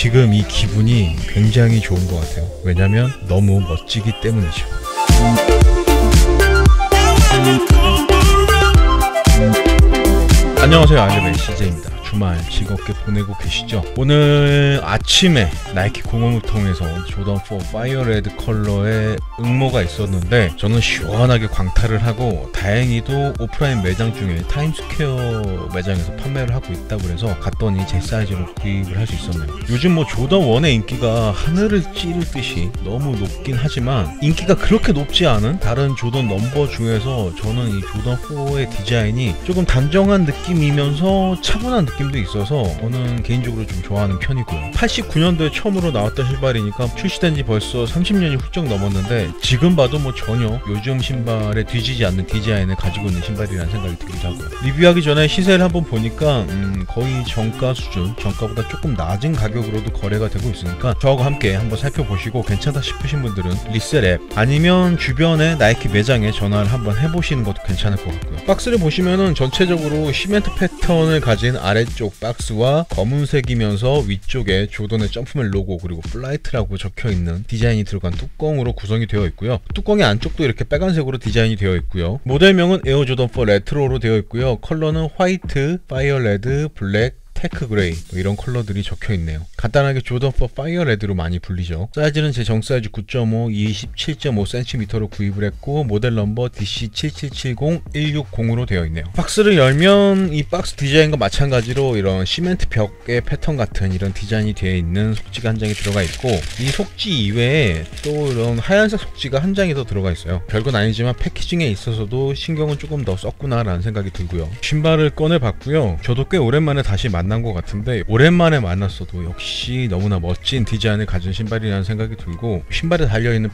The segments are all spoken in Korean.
지금 이 기분이 굉장히 좋은 것 같아요. 왜냐면 너무 멋지기 때문이죠. 안녕하세요, 알려맨 CJ입니다. 주말 즐겁게 보내고 계시죠? 오늘 아침에 나이키 공홈을 통해서 조던4 파이어 레드 컬러의 응모가 있었는데 저는 시원하게 광탈을 하고, 다행히도 오프라인 매장 중에 타임스퀘어 매장에서 판매를 하고 있다고 해서 갔더니 제 사이즈로 구입을 할 수 있었네요. 요즘 뭐 조던1의 인기가 하늘을 찌르듯이 너무 높긴 하지만 인기가 그렇게 높지 않은 다른 조던 넘버 중에서 저는 이 조던4의 디자인이 조금 단정한 느낌이면서 차분한 느낌도 있어서 저는 개인적으로 좀 좋아하는 편이고요. 89년도에 처음으로 나왔던 신발이니까 출시된 지 벌써 30년이 훌쩍 넘었는데 지금 봐도 뭐 전혀 요즘 신발에 뒤지지 않는 디자인을 가지고 있는 신발이라는 생각이 들기도 하고요. 리뷰하기 전에 시세를 한번 보니까 거의 정가 수준, 정가보다 조금 낮은 가격으로도 거래가 되고 있으니까 저하고 함께 한번 살펴보시고 괜찮다 싶으신 분들은 리셀 앱 아니면 주변의 나이키 매장에 전화를 한번 해보시는 것도 괜찮을 것 같고요. 박스를 보시면은 전체적으로 시멘트 패턴을 가진 아래쪽 박스와 검은색이면서 위쪽에 조던의 점프맨 로고 그리고 플라이트라고 적혀있는 디자인이 들어간 뚜껑으로 구성이 되어 있고요. 뚜껑의 안쪽도 이렇게 빨간색으로 디자인이 되어 있고요. 모델명은 에어 조던4 레트로로 되어 있고요. 컬러는 화이트, 파이어 레드, 블랙, 테크 그레이 이런 컬러들이 적혀있네요. 간단하게 조던4 파이어 레드로 많이 불리죠. 사이즈는 제 정사이즈 9.5, 27.5cm로 구입을 했고 모델 넘버 DC7770160으로 되어 있네요. 박스를 열면 이 박스 디자인과 마찬가지로 이런 시멘트 벽의 패턴 같은 이런 디자인이 되어 있는 속지가 한 장이 들어가 있고, 이 속지 이외에 또 이런 하얀색 속지가 한 장이 더 들어가 있어요. 별건 아니지만 패키징에 있어서도 신경은 조금 더 썼구나 라는 생각이 들고요. 신발을 꺼내봤고요. 저도 꽤 오랜만에 다시 만난 것 같은데 오랜만에 만났어도 역시 너무나 멋진 디자인을 가진 신발이라는 생각이 들고, 신발에 달려있는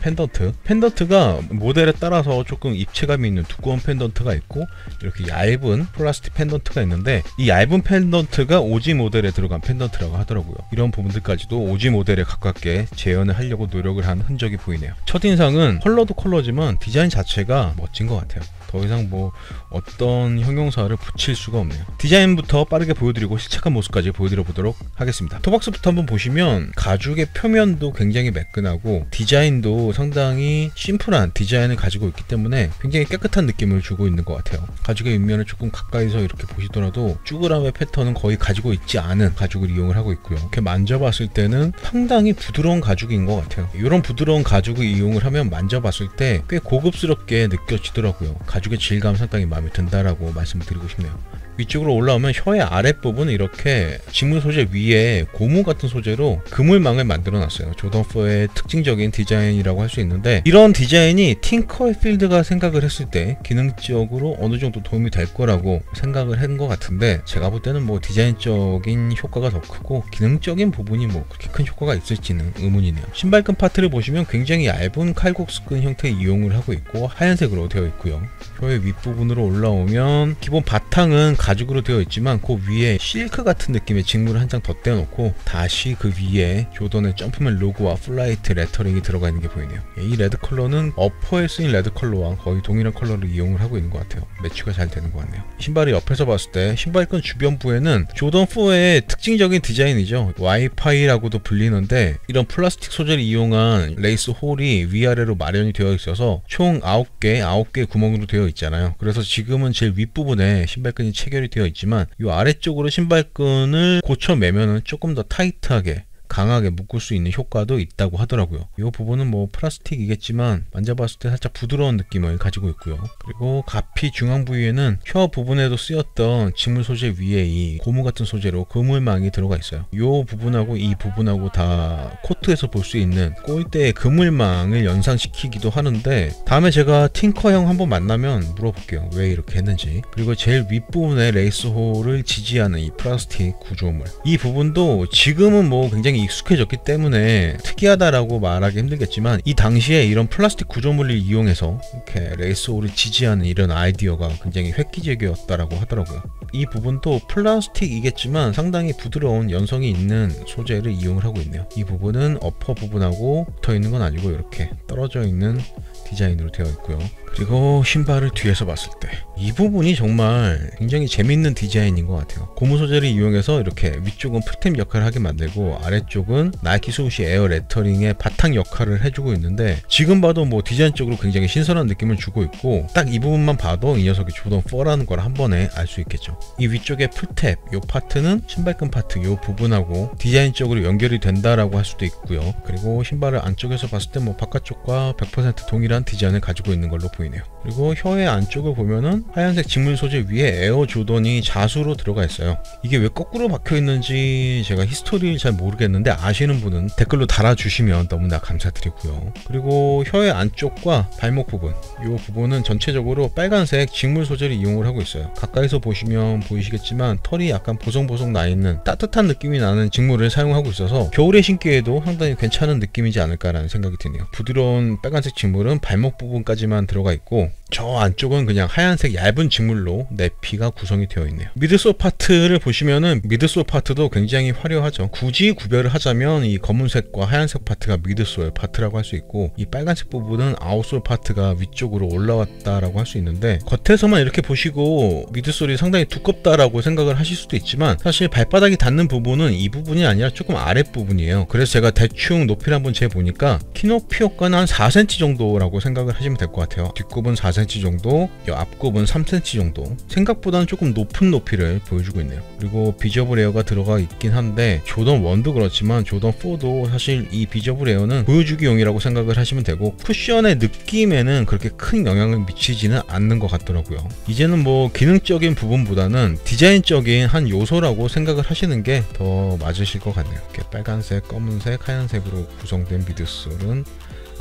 펜던트가 모델에 따라서 조금 입체감이 있는 두꺼운 펜던트가 있고 이렇게 얇은 플라스틱 펜던트가 있는데, 이 얇은 펜던트가 오지 모델에 들어간 펜던트라고 하더라고요. 이런 부분들까지도 오지 모델에 가깝게 재현을 하려고 노력을 한 흔적이 보이네요. 첫인상은 컬러도 컬러지만 디자인 자체가 멋진 것 같아요. 더 이상 뭐 어떤 형용사를 붙일 수가 없네요. 디자인부터 빠르게 보여드리고 실착한 모습까지 보여드려 보도록 하겠습니다. 토박스부터 한번 보시면 가죽의 표면도 굉장히 매끈하고 디자인도 상당히 심플한 디자인을 가지고 있기 때문에 굉장히 깨끗한 느낌을 주고 있는 것 같아요. 가죽의 윗면을 조금 가까이서 이렇게 보시더라도 쭈그람의 패턴은 거의 가지고 있지 않은 가죽을 이용을 하고 있고요. 이렇게 만져봤을 때는 상당히 부드러운 가죽인 것 같아요. 이런 부드러운 가죽을 이용을 하면 만져봤을 때 꽤 고급스럽게 느껴지더라고요. 가죽의 질감 상당히 마음에 든다라고 말씀을 드리고 싶네요. 위쪽으로 올라오면 혀의 아랫부분은 이렇게 직물 소재 위에 고무 같은 소재로 그물망을 만들어 놨어요. 조던4의 특징적인 디자인이라고 할 수 있는데, 이런 디자인이 팅커필드가 생각을 했을 때 기능적으로 어느 정도 도움이 될 거라고 생각을 한 것 같은데, 제가 볼 때는 뭐 디자인적인 효과가 더 크고 기능적인 부분이 뭐 그렇게 큰 효과가 있을지는 의문이네요. 신발끈 파트를 보시면 굉장히 얇은 칼국수끈 형태의 이용을 하고 있고 하얀색으로 되어 있고요. 혀의 윗부분으로 올라오면 기본 바탕은 가죽으로 되어 있지만 그 위에 실크 같은 느낌의 직물을 한 장 더 떼어놓고 다시 그 위에 조던의 점프맨 로고와 플라이트 레터링이 들어가 있는 게 보이네요. 이 레드 컬러는 어퍼에 쓰인 레드 컬러와 거의 동일한 컬러를 이용을 하고 있는 것 같아요. 매치가 잘 되는 것 같네요. 신발이 옆에서 봤을 때 신발끈 주변부에는 조던4의 특징적인 디자인이죠. 와이파이라고도 불리는데 이런 플라스틱 소재를 이용한 레이스 홀이 위아래로 마련이 되어 있어서 총 9개 구멍으로 되어 있잖아요. 그래서 지금은 제일 윗부분에 신발끈이 체결이 되어 있지만 이 아래쪽으로 신발끈을 고쳐 매면은 조금 더 타이트하게 강하게 묶을 수 있는 효과도 있다고 하더라고요. 이 부분은 뭐 플라스틱이겠지만 만져봤을 때 살짝 부드러운 느낌을 가지고 있고요. 그리고 가피 중앙 부위에는 혀 부분에도 쓰였던 직물 소재 위에 이 고무 같은 소재로 그물망이 들어가 있어요. 이 부분하고 이 부분하고 다 코트에서 볼 수 있는 꼴대의 그물망을 연상시키기도 하는데, 다음에 제가 팅커 형 한번 만나면 물어볼게요. 왜 이렇게 했는지. 그리고 제일 윗부분에 레이스 홀을 지지하는 이 플라스틱 구조물, 이 부분도 지금은 뭐 굉장히 익숙해졌기 때문에 특이하다라고 말하기 힘들겠지만, 이 당시에 이런 플라스틱 구조물을 이용해서 이렇게 레이스홀을 지지하는 이런 아이디어가 굉장히 획기적이었다라고 하더라고요. 이 부분도 플라스틱이겠지만 상당히 부드러운 연성이 있는 소재를 이용을 하고 있네요. 이 부분은 어퍼 부분하고 붙어 있는 건 아니고 이렇게 떨어져 있는 디자인으로 되어 있고요. 그리고 신발을 뒤에서 봤을 때 이 부분이 정말 굉장히 재밌는 디자인인 것 같아요. 고무 소재를 이용해서 이렇게 위쪽은 풀템 역할을 하게 만들고 아래쪽은 나이키 스우시 에어 레터링의 바탕 역할을 해주고 있는데, 지금 봐도 뭐 디자인적으로 굉장히 신선한 느낌을 주고 있고, 딱 이 부분만 봐도 이 녀석이 조던 4라는 걸 한 번에 알 수 있겠죠. 이 위쪽에 풀탭 요 파트는 신발끈 파트 요 부분하고 디자인적으로 연결이 된다라고 할 수도 있고요. 그리고 신발을 안쪽에서 봤을 때 뭐 바깥쪽과 100% 동일한 디자인을 가지고 있는 걸로 보이네요. 그리고 혀의 안쪽을 보면은 하얀색 직물 소재 위에 에어 조던이 자수로 들어가 있어요. 이게 왜 거꾸로 박혀 있는지 제가 히스토리를 잘 모르겠는데 아시는 분은 댓글로 달아주시면 너무나 감사드리고요. 그리고 혀의 안쪽과 발목 부분, 이 부분은 전체적으로 빨간색 직물 소재를 이용을 하고 있어요. 가까이서 보시면 보이시겠지만 털이 약간 보송보송 나 있는 따뜻한 느낌이 나는 직물을 사용하고 있어서 겨울에 신기에도 상당히 괜찮은 느낌이지 않을까라는 생각이 드네요. 부드러운 빨간색 직물은 발목 부분까지만 들어가 있고, 저 안쪽은 그냥 하얀색 얇은 직물로 내피가 구성이 되어 있네요. 미드솔 파트를 보시면은 미드솔 파트도 굉장히 화려하죠. 굳이 구별을 하자면 이 검은색과 하얀색 파트가 미드솔 파트라고 할 수 있고, 이 빨간색 부분은 아웃솔 파트가 위쪽으로 올라왔다라고 할 수 있는데, 겉에서만 이렇게 보시고 미드솔이 상당히 두껍다라고 생각을 하실 수도 있지만 사실 발바닥이 닿는 부분은 이 부분이 아니라 조금 아랫부분이에요. 그래서 제가 대충 높이를 한번 재보니까 키높이 효과는 한 4cm 정도라고 생각을 하시면 될 것 같아요. 뒷굽은 4cm 정도, 앞굽은 3cm 정도, 생각보다는 조금 높은 높이를 보여주고 있네요. 그리고 비저블 에어가 들어가 있긴 한데 조던 1도 그렇지만 조던 4도 사실 이 비저블 에어는 보여주기용이라고 생각을 하시면 되고, 쿠션의 느낌에는 그렇게 큰 영향을 미치지는 않는 것 같더라고요. 이제는 뭐 기능적인 부분보다는 디자인적인 한 요소라고 생각을 하시는 게 더 맞으실 것 같네요. 이렇게 빨간색, 검은색, 하얀색으로 구성된 미드솔은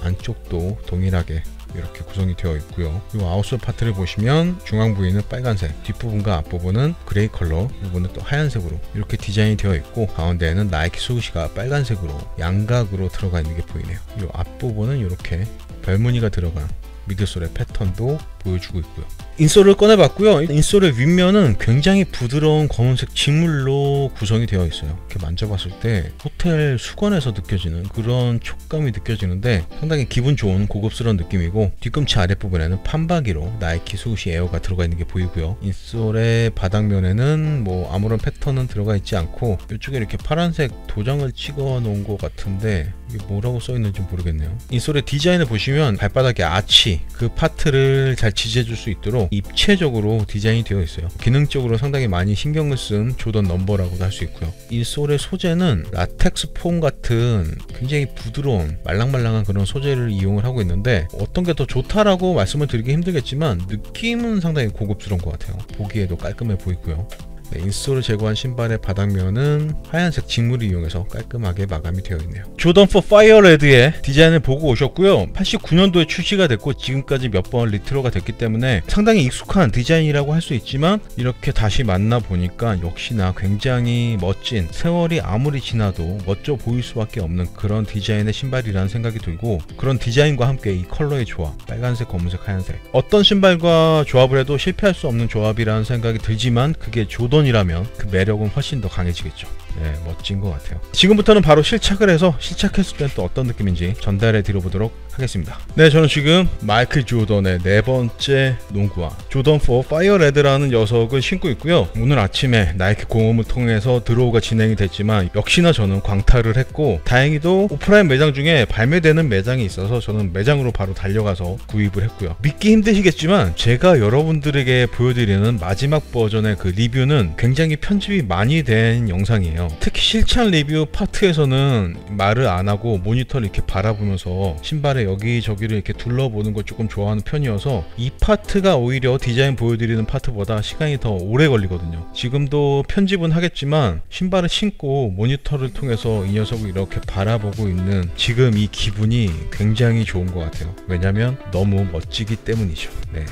안쪽도 동일하게 이렇게 구성이 되어 있고요. 이 아웃솔 파트를 보시면 중앙 부위는 빨간색, 뒷부분과 앞부분은 그레이 컬러, 부분은 또 하얀색으로 이렇게 디자인이 되어 있고, 가운데에는 나이키 스우시가 빨간색으로 양각으로 들어가 있는 게 보이네요. 이 앞부분은 이렇게 별무늬가 들어간 미드솔의 패턴도 보여주고 있고요. 인솔을 꺼내봤고요. 인솔의 윗면은 굉장히 부드러운 검은색 직물로 구성이 되어 있어요. 이렇게 만져봤을 때 호텔 수건에서 느껴지는 그런 촉감이 느껴지는데 상당히 기분 좋은 고급스러운 느낌이고, 뒤꿈치 아랫부분에는 판박이로 나이키 스우시 에어가 들어가 있는 게 보이고요. 인솔의 바닥면에는 뭐 아무런 패턴은 들어가 있지 않고, 이쪽에 이렇게 파란색 도장을 찍어 놓은 것 같은데 이게 뭐라고 써 있는지 모르겠네요. 인솔의 디자인을 보시면 발바닥의 아치, 그 파트를 잘 지지해 줄 수 있도록 입체적으로 디자인이 되어 있어요. 기능적으로 상당히 많이 신경을 쓴 조던 넘버라고도 할 수 있고요. 인솔의 소재는 라텍스 폼 같은 굉장히 부드러운 말랑말랑한 그런 소재를 이용을 하고 있는데, 어떤 게 더 좋다라고 말씀을 드리기 힘들겠지만 느낌은 상당히 고급스러운 것 같아요. 보기에도 깔끔해 보이고요. 네, 인솔을 제거한 신발의 바닥면은 하얀색 직물을 이용해서 깔끔하게 마감이 되어 있네요. 조던 4 파이어 레드의 디자인을 보고 오셨고요. 89년도에 출시가 됐고 지금까지 몇 번 리트로가 됐기 때문에 상당히 익숙한 디자인이라고 할 수 있지만, 이렇게 다시 만나 보니까 역시나 굉장히 멋진, 세월이 아무리 지나도 멋져 보일 수밖에 없는 그런 디자인의 신발이라는 생각이 들고, 그런 디자인과 함께 이 컬러의 조합, 빨간색, 검은색, 하얀색, 어떤 신발과 조합을 해도 실패할 수 없는 조합이라는 생각이 들지만, 그게 조던이라면 그 매력은 훨씬 더 강해지겠죠. 네, 멋진 것 같아요. 지금부터는 바로 실착을 해서 실착했을 땐 또 어떤 느낌인지 전달해 드려보도록 하겠습니다. 네, 저는 지금 마이클 조던의 네 번째 농구화 조던 4 파이어 레드라는 녀석을 신고 있고요. 오늘 아침에 나이키 공홈을 통해서 드로우가 진행이 됐지만 역시나 저는 광탈을 했고, 다행히도 오프라인 매장 중에 발매되는 매장이 있어서 저는 매장으로 바로 달려가서 구입을 했고요. 믿기 힘드시겠지만 제가 여러분들에게 보여드리는 마지막 버전의 그 리뷰는 굉장히 편집이 많이 된 영상이에요. 특히 실착 리뷰 파트에서는 말을 안 하고 모니터를 이렇게 바라보면서 신발의 여기저기를 이렇게 둘러보는 걸 조금 좋아하는 편이어서 이 파트가 오히려 디자인 보여드리는 파트보다 시간이 더 오래 걸리거든요. 지금도 편집은 하겠지만 신발을 신고 모니터를 통해서 이 녀석을 이렇게 바라보고 있는 지금 이 기분이 굉장히 좋은 것 같아요. 왜냐면 너무 멋지기 때문이죠. 네.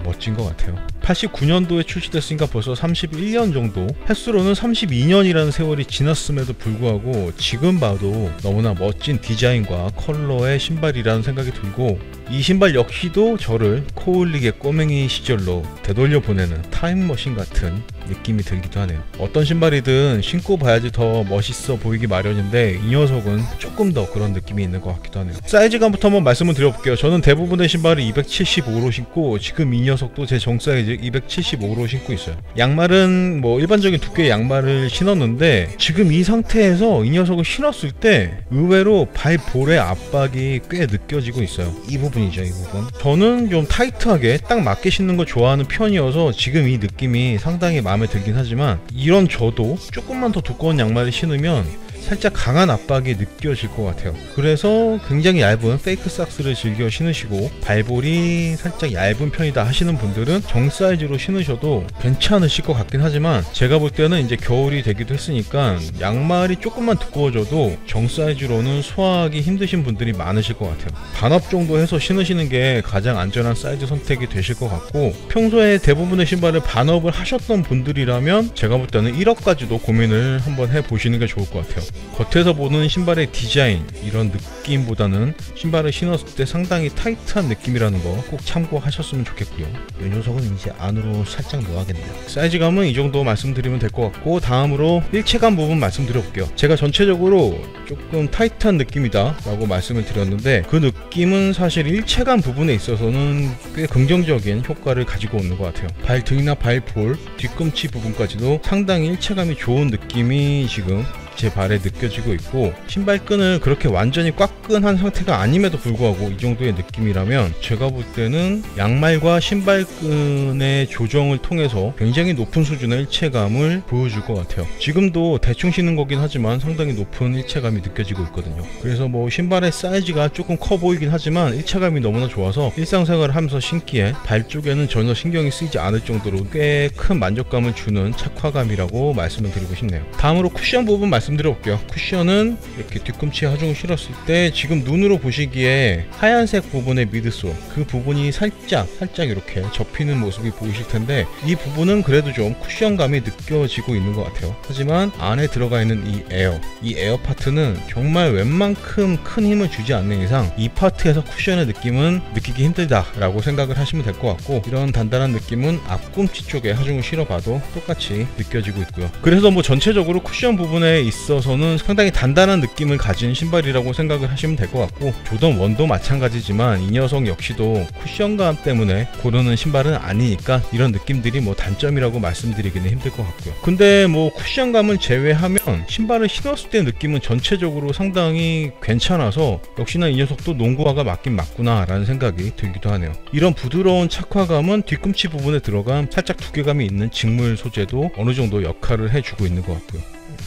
멋진 것 같아요. 89년도에 출시됐으니까 벌써 31년 정도, 횟수로는 32년이라는 세월이 지났음에도 불구하고 지금 봐도 너무나 멋진 디자인과 컬러의 신발이라는 생각이 들고, 이 신발 역시도 저를 코흘리게 꼬맹이 시절로 되돌려 보내는 타임머신 같은 느낌이 들기도 하네요. 어떤 신발이든 신고 봐야지 더 멋있어 보이기 마련인데 이 녀석은 조금 더 그런 느낌이 있는 것 같기도 하네요. 사이즈감부터 한번 말씀을 드려볼게요. 저는 대부분의 신발을 275로 신고 지금 이 녀석도 제 정 사이즈 275로 신고 있어요. 양말은 뭐 일반적인 두께의 양말을 신었는데 지금 이 상태에서 이 녀석을 신었을 때 의외로 발볼의 압박이 꽤 느껴지고 있어요. 이 부분이죠, 이 부분. 저는 좀 타이트하게 딱 맞게 신는 걸 좋아하는 편이어서 지금 이 느낌이 상당히 마음에 들긴 하지만, 이런 저도 조금만 더 두꺼운 양말을 신으면 살짝 강한 압박이 느껴질 것 같아요. 그래서 굉장히 얇은 페이크 삭스를 즐겨 신으시고 발볼이 살짝 얇은 편이다 하시는 분들은 정 사이즈로 신으셔도 괜찮으실 것 같긴 하지만, 제가 볼 때는 이제 겨울이 되기도 했으니까 양말이 조금만 두꺼워져도 정 사이즈로는 소화하기 힘드신 분들이 많으실 것 같아요. 반업 정도 해서 신으시는 게 가장 안전한 사이즈 선택이 되실 것 같고, 평소에 대부분의 신발을 반업을 하셨던 분들이라면 제가 볼 때는 1업까지도 고민을 한번 해보시는 게 좋을 것 같아요. 겉에서 보는 신발의 디자인, 이런 느낌보다는 신발을 신었을 때 상당히 타이트한 느낌이라는 거 꼭 참고하셨으면 좋겠고요. 이 녀석은 이제 안으로 살짝 넣어야겠네요. 사이즈감은 이 정도 말씀드리면 될 것 같고, 다음으로 일체감 부분 말씀드려볼게요. 제가 전체적으로 조금 타이트한 느낌이다 라고 말씀을 드렸는데, 그 느낌은 사실 일체감 부분에 있어서는 꽤 긍정적인 효과를 가지고 오는 것 같아요. 발등이나 발볼, 뒤꿈치 부분까지도 상당히 일체감이 좋은 느낌이 지금 제 발에 느껴지고 있고, 신발끈을 그렇게 완전히 꽉끈한 상태가 아님에도 불구하고 이 정도의 느낌이라면 제가 볼 때는 양말과 신발끈의 조정을 통해서 굉장히 높은 수준의 일체감을 보여줄 것 같아요. 지금도 대충 신는 거긴 하지만 상당히 높은 일체감이 느껴지고 있거든요. 그래서 뭐 신발의 사이즈가 조금 커 보이긴 하지만 일체감이 너무나 좋아서 일상생활을 하면서 신기에 발 쪽에는 전혀 신경이 쓰이지 않을 정도로 꽤 큰 만족감을 주는 착화감이라고 말씀을 드리고 싶네요. 다음으로 쿠션 부분 말씀드려볼게요. 쿠션은 이렇게 뒤꿈치에 하중을 실었을 때 지금 눈으로 보시기에 하얀색 부분의 미드솔, 그 부분이 살짝 이렇게 접히는 모습이 보이실 텐데, 이 부분은 그래도 좀 쿠션감이 느껴지고 있는 것 같아요. 하지만 안에 들어가 있는 이 에어 파트는 정말 웬만큼 큰 힘을 주지 않는 이상 이 파트에서 쿠션의 느낌은 느끼기 힘들다 라고 생각을 하시면 될 것 같고, 이런 단단한 느낌은 앞꿈치 쪽에 하중을 실어봐도 똑같이 느껴지고 있고요. 그래서 뭐 전체적으로 쿠션 부분에 있어서는 상당히 단단한 느낌을 가진 신발이라고 생각을 하시면 될 것 같고, 조던 1도 마찬가지지만 이 녀석 역시도 쿠션감 때문에 고르는 신발은 아니니까 이런 느낌들이 뭐 단점이라고 말씀드리기는 힘들 것 같고요. 근데 뭐 쿠션감을 제외하면 신발을 신었을 때 느낌은 전체적으로 상당히 괜찮아서 역시나 이 녀석도 농구화가 맞긴 맞구나 라는 생각이 들기도 하네요. 이런 부드러운 착화감은 뒤꿈치 부분에 들어간 살짝 두께감이 있는 직물 소재도 어느 정도 역할을 해주고 있는 것 같고요.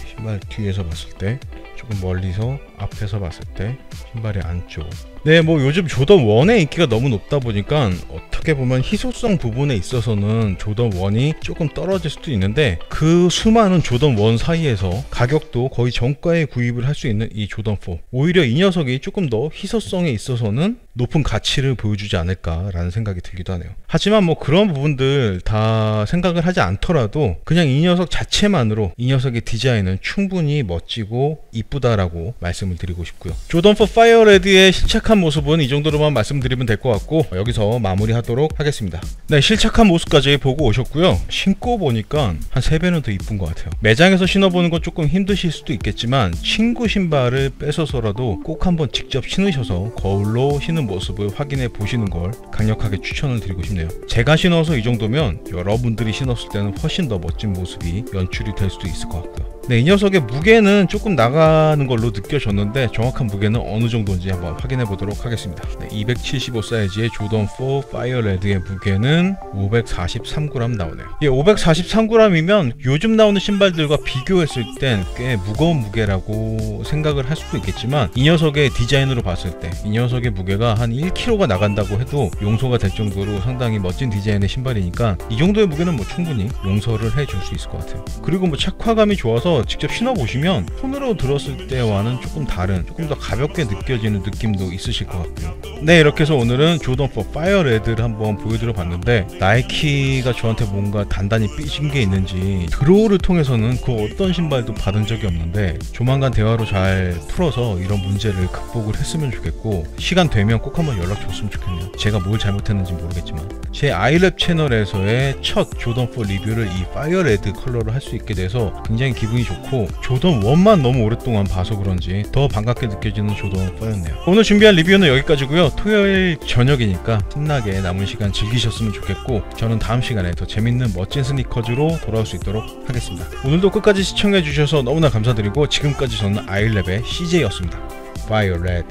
신발 뒤에서 봤을 때, 조금 멀리서 앞에서 봤을 때 신발의 안쪽, 네, 뭐 요즘 조던 1의 인기가 너무 높다 보니까 어떻게 보면 희소성 부분에 있어서는 조던 1이 조금 떨어질 수도 있는데, 그 수많은 조던 1 사이에서 가격도 거의 정가에 구입을 할 수 있는 이 조던 4, 오히려 이 녀석이 조금 더 희소성에 있어서는 높은 가치를 보여주지 않을까라는 생각이 들기도 하네요. 하지만 뭐 그런 부분들 다 생각을 하지 않더라도 그냥 이 녀석 자체만으로 이 녀석의 디자인은 충분히 멋지고 이쁘다라고 말씀을 드리고 싶고요. 조던 4 파이어 레드의 실착한 모습은 이 정도로만 말씀드리면 될 것 같고, 여기서 마무리하도록 하겠습니다. 네, 실착한 모습까지 보고 오셨고요. 신고 보니까 한 3배는 더 이쁜 것 같아요. 매장에서 신어보는 건 조금 힘드실 수도 있겠지만 친구 신발을 뺏어서라도 꼭 한번 직접 신으셔서 거울로 신는 모습을 확인해 보시는 걸 강력하게 추천을 드리고 싶네요. 제가 신어서 이 정도면 여러분들이 신었을 때는 훨씬 더 멋진 모습이 연출이 될 수도 있을 것 같고요. 네, 이 녀석의 무게는 조금 나가는 걸로 느껴졌는데 정확한 무게는 어느 정도인지 한번 확인해 보도록 하겠습니다. 네, 275 사이즈의 조던 4 파이어 레드의 무게는 543g 나오네요. 예, 543g이면 요즘 나오는 신발들과 비교했을 땐 꽤 무거운 무게라고 생각을 할 수도 있겠지만, 이 녀석의 디자인으로 봤을 때 이 녀석의 무게가 한 1kg가 나간다고 해도 용서가 될 정도로 상당히 멋진 디자인의 신발이니까 이 정도의 무게는 뭐 충분히 용서를 해줄 수 있을 것 같아요. 그리고 뭐 착화감이 좋아서 가서 직접 신어보시면 손으로 들었을 때와는 조금 다른, 조금 더 가볍게 느껴지는 느낌도 있으실 것 같고요. 네, 이렇게 해서 오늘은 조던4 파이어 레드를 한번 보여드려 봤는데, 나이키가 저한테 뭔가 단단히 삐진 게 있는지 드로우를 통해서는 그 어떤 신발도 받은 적이 없는데, 조만간 대화로 잘 풀어서 이런 문제를 극복을 했으면 좋겠고, 시간 되면 꼭 한번 연락 줬으면 좋겠네요. 제가 뭘 잘못했는지 모르겠지만. 제 아이랩 채널에서의 첫 조던4 리뷰를 이 파이어 레드 컬러로 할 수 있게 돼서 굉장히 기분이 좋고, 조던1만 너무 오랫동안 봐서 그런지 더 반갑게 느껴지는 조던4였네요. 오늘 준비한 리뷰는 여기까지고요. 토요일 저녁이니까 신나게 남은 시간 즐기셨으면 좋겠고, 저는 다음 시간에 더 재밌는 멋진 스니커즈로 돌아올 수 있도록 하겠습니다. 오늘도 끝까지 시청해주셔서 너무나 감사드리고, 지금까지 저는 아이랩의 CJ였습니다. Fire Red.